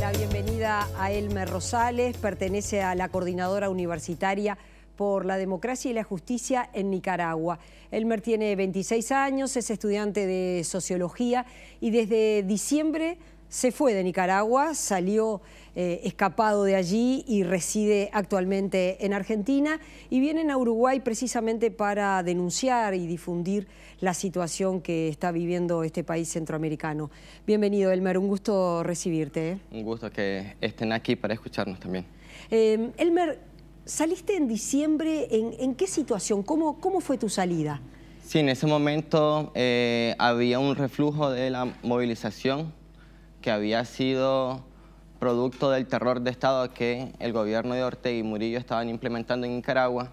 la bienvenida a Elmer Rosales, pertenece a la Coordinadora Universitaria por la Democracia y la Justicia en Nicaragua. Elmer tiene 26 años, es estudiante de Sociología y desde diciembre se fue de Nicaragua, salió escapado de allí y reside actualmente en Argentina y viene a Uruguay precisamente para denunciar y difundir la situación que está viviendo este país centroamericano. Bienvenido, Elmer, un gusto recibirte. Un gusto que estén aquí para escucharnos también. Elmer, saliste en diciembre, ¿en qué situación? ¿Cómo fue tu salida? Sí, en ese momento había un reflujo de la movilización que había sido producto del terror de Estado que el gobierno de Ortega y Murillo estaban implementando en Nicaragua,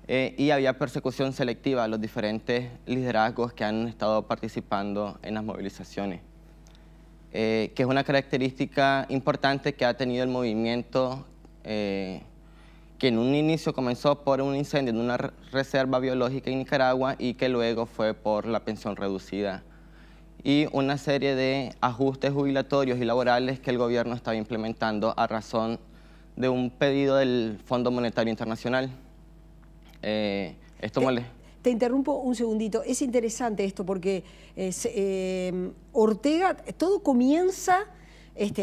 y había persecución selectiva a los diferentes liderazgos que han estado participando en las movilizaciones, que es una característica importante que ha tenido el movimiento, que en un inicio comenzó por un incendio en una reserva biológica en Nicaragua y que luego fue por la pensión reducida y una serie de ajustes jubilatorios y laborales que el gobierno estaba implementando a razón de un pedido del Fondo Monetario Internacional. Te interrumpo un segundito. Es interesante esto porque Ortega, todo comienza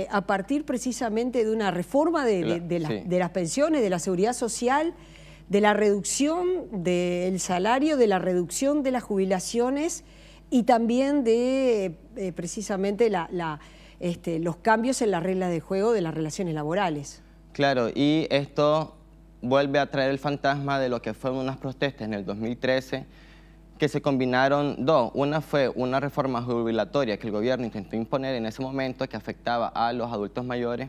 a partir precisamente de una reforma de las pensiones, de la seguridad social, de la reducción del salario, de la reducción de las jubilaciones y también de precisamente los cambios en las reglas de juego de las relaciones laborales. Claro, y esto vuelve a traer el fantasma de lo que fueron unas protestas en el 2013, que se combinaron dos. Una fue una reforma jubilatoria que el gobierno intentó imponer en ese momento que afectaba a los adultos mayores,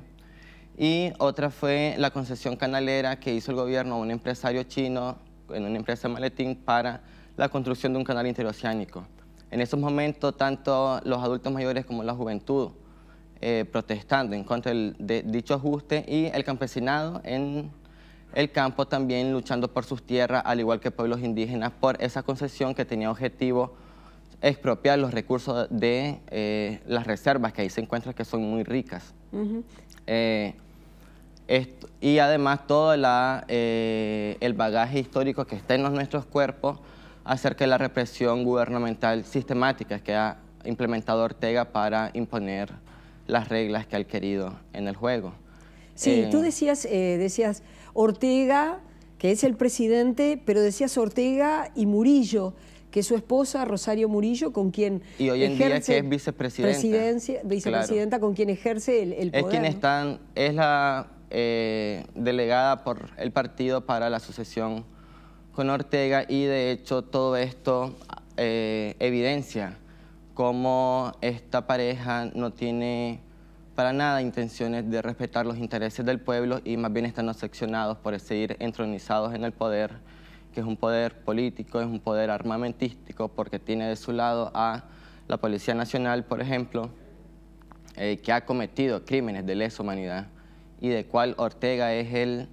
y otra fue la concesión canalera que hizo el gobierno a un empresario chino en una empresa de maletín para la construcción de un canal interoceánico. En esos momentos, tanto los adultos mayores como la juventud protestando en contra de dicho ajuste y el campesinado en el campo también luchando por sus tierras, al igual que pueblos indígenas, por esa concesión que tenía objetivo expropiar los recursos de las reservas que ahí se encuentran, que son muy ricas. Y además todo el bagaje histórico que está en nuestros cuerpos acerca de la represión gubernamental sistemática que ha implementado Ortega para imponer las reglas que ha querido en el juego. Sí, tú decías Ortega, que es el presidente, pero decías Ortega y Murillo, que es su esposa, Rosario Murillo, con quien y hoy en día que es vicepresidenta, claro, con quien ejerce el poder. Es la delegada por el partido para la sucesión con Ortega, y de hecho todo esto evidencia cómo esta pareja no tiene para nada intenciones de respetar los intereses del pueblo y más bien están obsesionados por seguir entronizados en el poder, que es un poder político, es un poder armamentístico, porque tiene de su lado a la Policía Nacional, por ejemplo, que ha cometido crímenes de lesa humanidad y de cual Ortega es el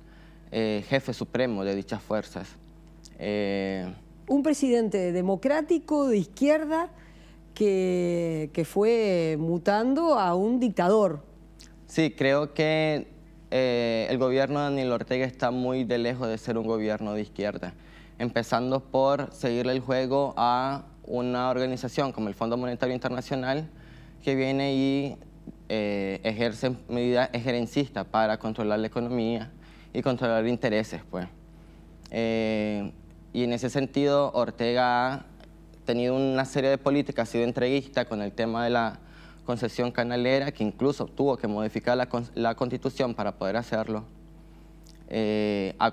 jefe supremo de dichas fuerzas. Un presidente democrático de izquierda que fue mutando a un dictador. Sí, creo que el gobierno de Daniel Ortega está muy de lejos de ser un gobierno de izquierda, empezando por seguirle el juego a una organización como el Fondo Monetario Internacional, que viene y ejerce medidas gerencistas para controlar la economía y controlar intereses, pues. Y en ese sentido, Ortega ha tenido una serie de políticas, ha sido entreguista con el tema de la concesión canalera, que incluso tuvo que modificar la Constitución para poder hacerlo,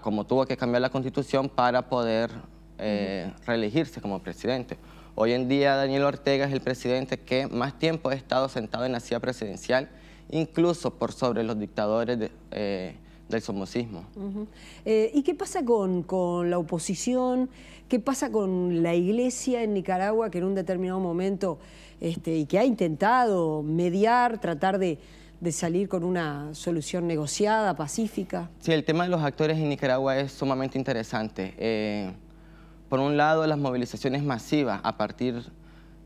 como tuvo que cambiar la Constitución para poder reelegirse como presidente. Hoy en día Daniel Ortega es el presidente que más tiempo ha estado sentado en la silla presidencial, incluso por sobre los dictadores del somocismo. ¿Y qué pasa con la oposición? ¿Qué pasa con la iglesia en Nicaragua, que en un determinado momento y que ha intentado mediar, tratar de salir con una solución negociada, pacífica? Sí, el tema de los actores en Nicaragua es sumamente interesante. Por un lado, las movilizaciones masivas a partir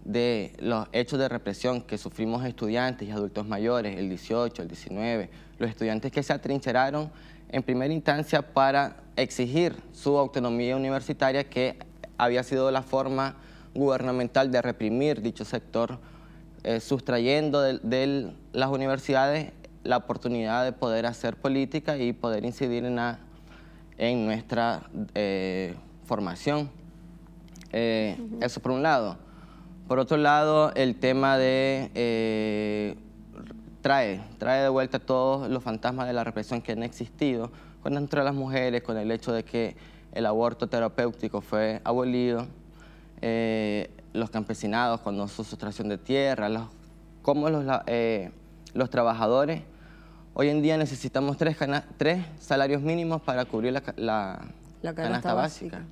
de los hechos de represión que sufrimos estudiantes y adultos mayores, el 18, el 19, los estudiantes que se atrincheraron en primera instancia para exigir su autonomía universitaria, que había sido la forma gubernamental de reprimir dicho sector, sustrayendo de las universidades la oportunidad de poder hacer política y poder incidir en nuestra formación. Eso por un lado. Por otro lado, el tema de trae de vuelta todos los fantasmas de la represión que han existido contra las mujeres, con el hecho de que el aborto terapéutico fue abolido, los campesinados con su sustracción de tierra, cómo los trabajadores hoy en día necesitamos tres salarios mínimos para cubrir la canasta básica.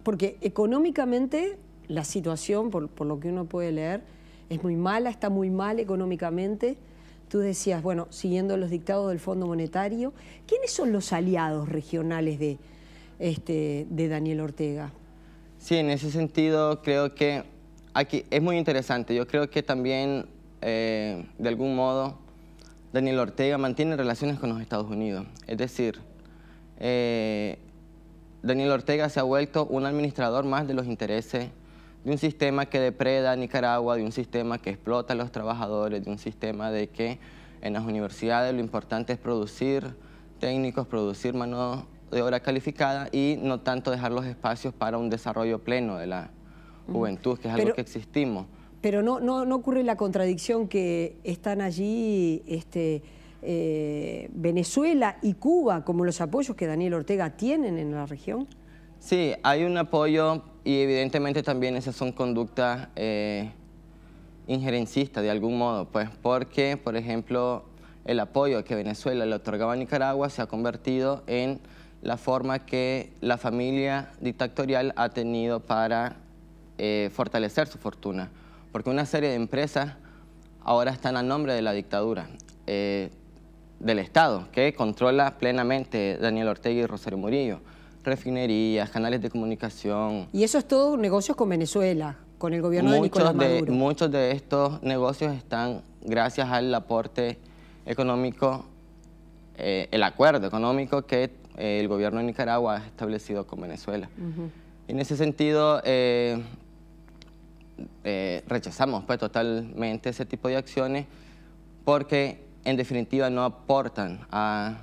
Porque económicamente la situación, por lo que uno puede leer, es muy mala, está muy mal económicamente. Tú decías, bueno, siguiendo los dictados del Fondo Monetario, ¿quiénes son los aliados regionales de Daniel Ortega? Sí, en ese sentido creo que aquí es muy interesante. Yo creo que también, de algún modo, Daniel Ortega mantiene relaciones con los Estados Unidos. Es decir, Daniel Ortega se ha vuelto un administrador más de los intereses de un sistema que depreda a Nicaragua, de un sistema que explota a los trabajadores, de un sistema de que en las universidades lo importante es producir técnicos, producir mano de obra calificada y no tanto dejar los espacios para un desarrollo pleno de la juventud, que es algo que existimos. Pero no ocurre la contradicción que están allí Venezuela y Cuba como los apoyos que Daniel Ortega tienen en la región. Sí, hay un apoyo y evidentemente también esas son conductas injerencistas de algún modo, pues porque, por ejemplo, el apoyo que Venezuela le otorgaba a Nicaragua se ha convertido en la forma que la familia dictatorial ha tenido para fortalecer su fortuna. Porque una serie de empresas ahora están a nombre de la dictadura, del Estado, que controla plenamente Daniel Ortega y Rosario Murillo. Refinerías, canales de comunicación. Y eso es todo negocios con Venezuela, con el gobierno de Nicolás Maduro. Muchos de estos negocios están gracias al aporte económico, el acuerdo económico que el gobierno de Nicaragua ha establecido con Venezuela. En ese sentido, rechazamos pues, totalmente ese tipo de acciones porque en definitiva no aportan a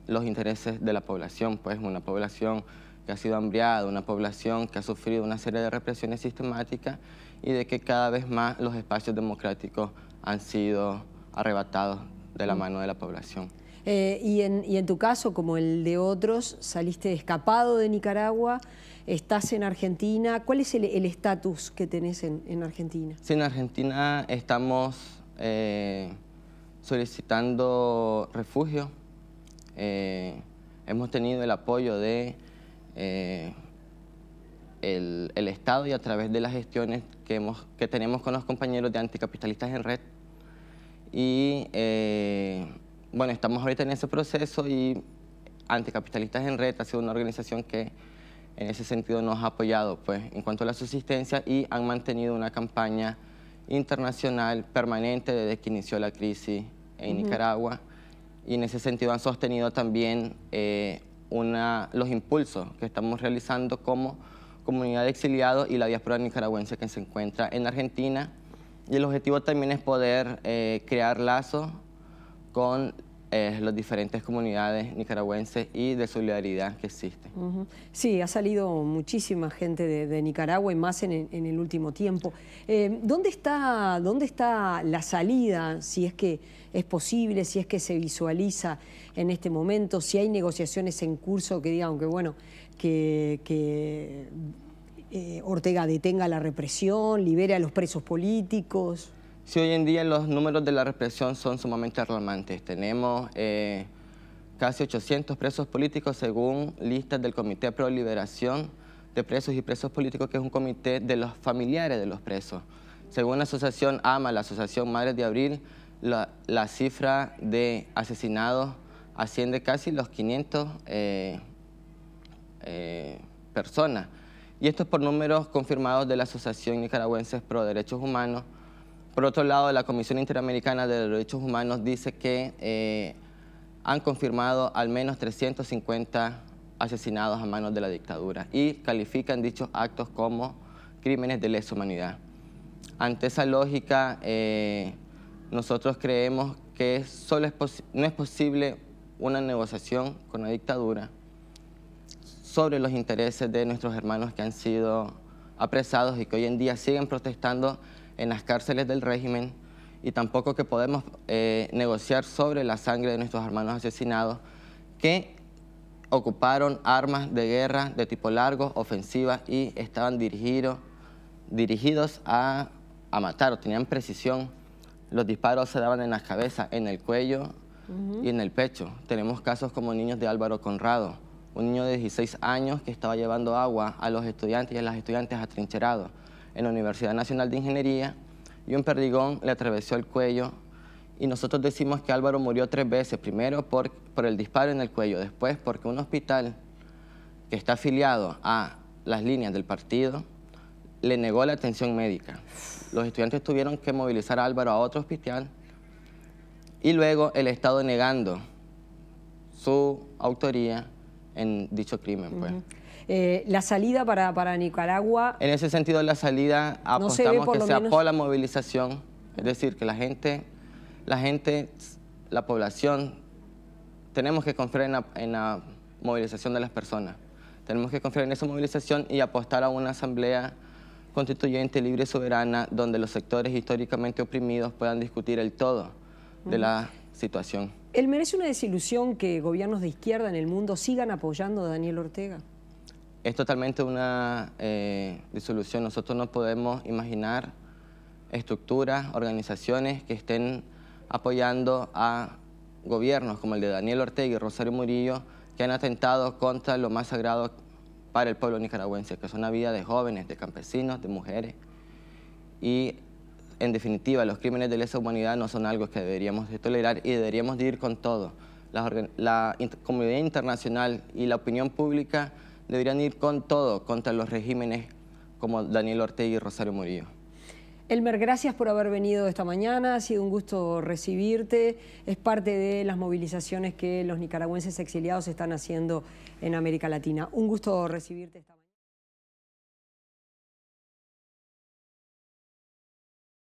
los intereses de la población, pues una población que ha sido hambriada, una población que ha sufrido una serie de represiones sistemáticas y de que cada vez más los espacios democráticos han sido arrebatados de la mano de la población. Y en tu caso, como el de otros, saliste escapado de Nicaragua, estás en Argentina. ¿Cuál es el estatus que tenés en Argentina? Sí, en Argentina estamos solicitando refugio. Hemos tenido el apoyo de el Estado y a través de las gestiones que tenemos con los compañeros de Anticapitalistas en Red. Y bueno, estamos ahorita en ese proceso y Anticapitalistas en Red ha sido una organización que en ese sentido nos ha apoyado pues, en cuanto a la subsistencia y han mantenido una campaña internacional permanente desde que inició la crisis en Nicaragua. Y en ese sentido han sostenido también los impulsos que estamos realizando como comunidad de exiliados y la diáspora nicaragüense que se encuentra en Argentina. Y el objetivo también es poder crear lazos con las diferentes comunidades nicaragüenses y de solidaridad que existen. Sí, ha salido muchísima gente de Nicaragua y más en el último tiempo. ¿Dónde está la salida, si es que es posible, si es que se visualiza en este momento, si hay negociaciones en curso que digan que, bueno, que Ortega detenga la represión, libere a los presos políticos? Sí, hoy en día los números de la represión son sumamente alarmantes. Tenemos casi 800 presos políticos según listas del Comité Pro Liberación de Presos y Presos Políticos, que es un comité de los familiares de los presos. Según la asociación AMA, la Asociación Madres de Abril, la cifra de asesinados asciende casi los 500 personas. Y esto es por números confirmados de la Asociación Nicaragüenses Pro Derechos Humanos. Por otro lado, la Comisión Interamericana de Derechos Humanos dice que han confirmado al menos 350 asesinados a manos de la dictadura y califican dichos actos como crímenes de lesa humanidad. Ante esa lógica, nosotros creemos que no es posible una negociación con la dictadura sobre los intereses de nuestros hermanos que han sido apresados y que hoy en día siguen protestando en las cárceles del régimen, y tampoco que podemos negociar sobre la sangre de nuestros hermanos asesinados que ocuparon armas de guerra de tipo largo, ofensivas, y estaban dirigidos a matar, o tenían precisión. Los disparos se daban en la cabeza, en el cuello y en el pecho. Tenemos casos como niños de Álvaro Conrado, un niño de 16 años que estaba llevando agua a los estudiantes y a las estudiantes atrincherados en la Universidad Nacional de Ingeniería, y un perdigón le atravesó el cuello. Y nosotros decimos que Álvaro murió 3 veces, primero por el disparo en el cuello, después porque un hospital que está afiliado a las líneas del partido le negó la atención médica. Los estudiantes tuvieron que movilizar a Álvaro a otro hospital y luego el Estado negando su autoría en dicho crimen. Pues. La salida para Nicaragua... En ese sentido, la salida apostamos que sea por la movilización, es decir, que la población, tenemos que confiar en la movilización de las personas. Tenemos que confiar en esa movilización y apostar a una asamblea constituyente, libre y soberana, donde los sectores históricamente oprimidos puedan discutir el todo de la situación. ¿Él merece una desilusión que gobiernos de izquierda en el mundo sigan apoyando a Daniel Ortega? Es totalmente una disolución. Nosotros no podemos imaginar estructuras, organizaciones que estén apoyando a gobiernos como el de Daniel Ortega y Rosario Murillo, que han atentado contra lo más sagrado para el pueblo nicaragüense, que son la vida de jóvenes, de campesinos, de mujeres. Y en definitiva, los crímenes de lesa humanidad no son algo que deberíamos de tolerar y deberíamos de ir con todo. La comunidad internacional y la opinión pública deberían ir con todo contra los regímenes como Daniel Ortega y Rosario Murillo. Elmer, gracias por haber venido esta mañana, ha sido un gusto recibirte. Es parte de las movilizaciones que los nicaragüenses exiliados están haciendo en América Latina. Un gusto recibirte esta mañana.